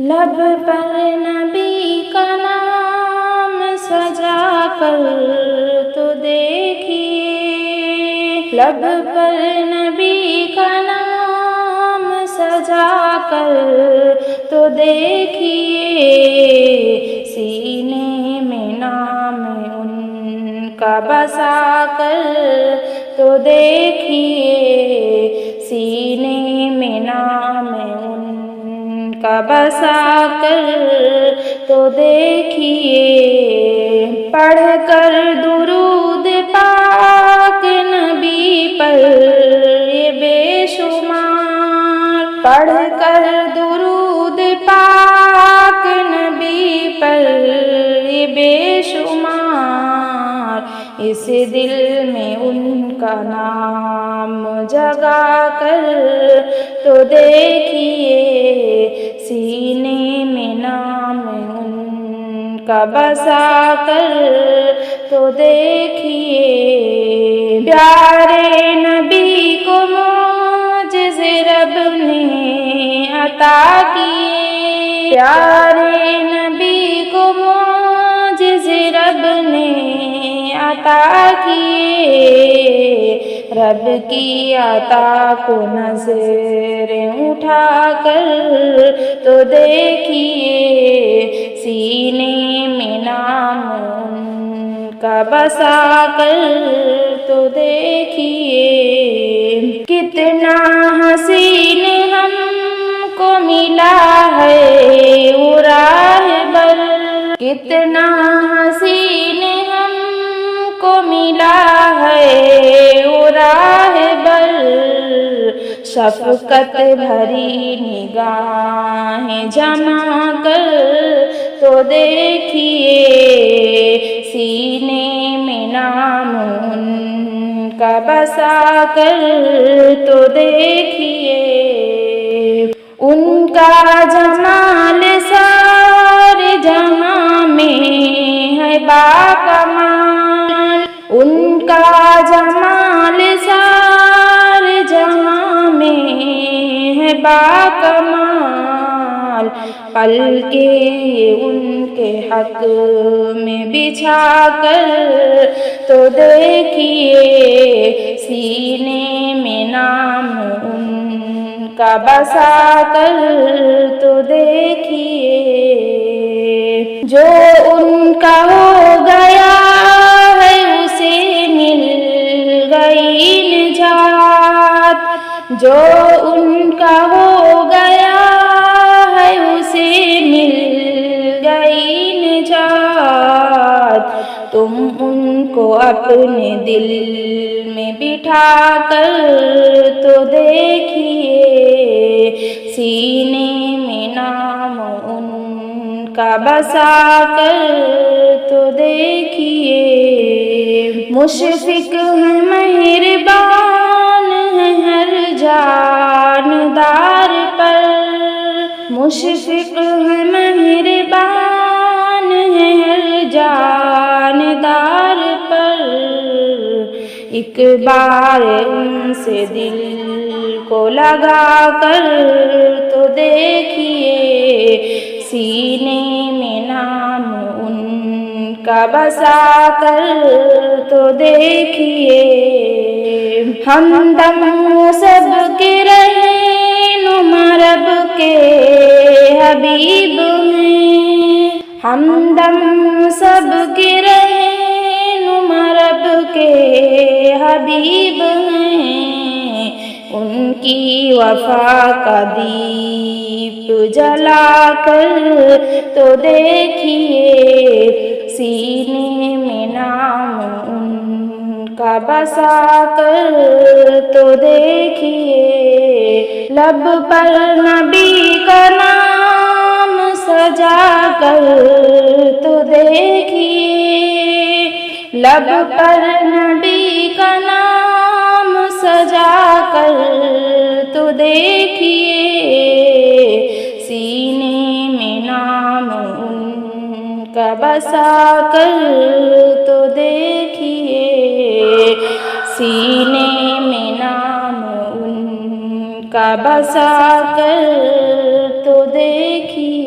لب پر نبی کا نام سجا کر تو دیکھیے، لب پر نبی کا نام سجا کر تو دیکھیے، سینے میں نام ان کا بسا کر تو دیکھیے، سینے میں نام ان کا بسا کر تو دیکھیے، پڑھ کر درود پاک نبی پر یہ بے شمار، پڑھ کر درود پاک نبی پر یہ بے شمار، اس دل میں ان کا نام جگا کر تو دیکھیے، سینے میں نام ان کا بسا کر تو دیکھیے، پیارے نبی کو معجزے رب نے عطا کیے، پیارے نبی کو معجزے رب نے عطا کیے، رب کی عطا کو نظریں اٹھا کر تو دیکھیے، سینے میں نام ان کا بسا کر تو دیکھیے، کتنا حسین ہم کو ملا ہے وہ راہبر، کتنا حسین ہم کو ملا ہے وہ راہبر، شفقت بھری نگاہیں جما کر تو دیکھیے، سینے میں نام ان کا بسا کر تو دیکھیے، ان کا جمال سارے جہاں میں ہے باکمال، ان کا جمال سارے جہاں میں ہے باکمال، پلکیں ان کے حق میں بچھا کر تو دیکھیے، سینے میں نام ان کا بسا کر تو دیکھیے، جو ان کا ہو گیا ہے اسے مل گئی نجات، جو ان کا ہو گیا ہے اسے مل گئی نجات، تم ان کو اپنے دل میں بٹھا کر تو دیکھیے، سینے میں نام ان کا بسا کر تو دیکھیے، مشفق ہے مہربان ہے ہر جاندار پر، مشفق ہے مہربان ہے ہر جاندار پر، ایک بار ان سے دل کو لگا کر تو دیکھیے، سینے میں نام ان کا بسا کر تو دیکھیے، ہمدم سب کے رہنما رب کے حبیب ہیں، ہمدم سب کے رہنما رب کے حبیب ہیں، ان کی وفا کا دیپ جلا کر تو دیکھیے، سینے میں نام ان کا بسا کر تو دیکھیے، لب پر نبی کا نام سجا کر تو دیکھیے، لب پر نبی کا نام سجا کر تو دیکھیے، سینے میں نام ان کا بسا کر تو دیکھیے، سینے میں نام ان کا بسا کر تو دیکھیے۔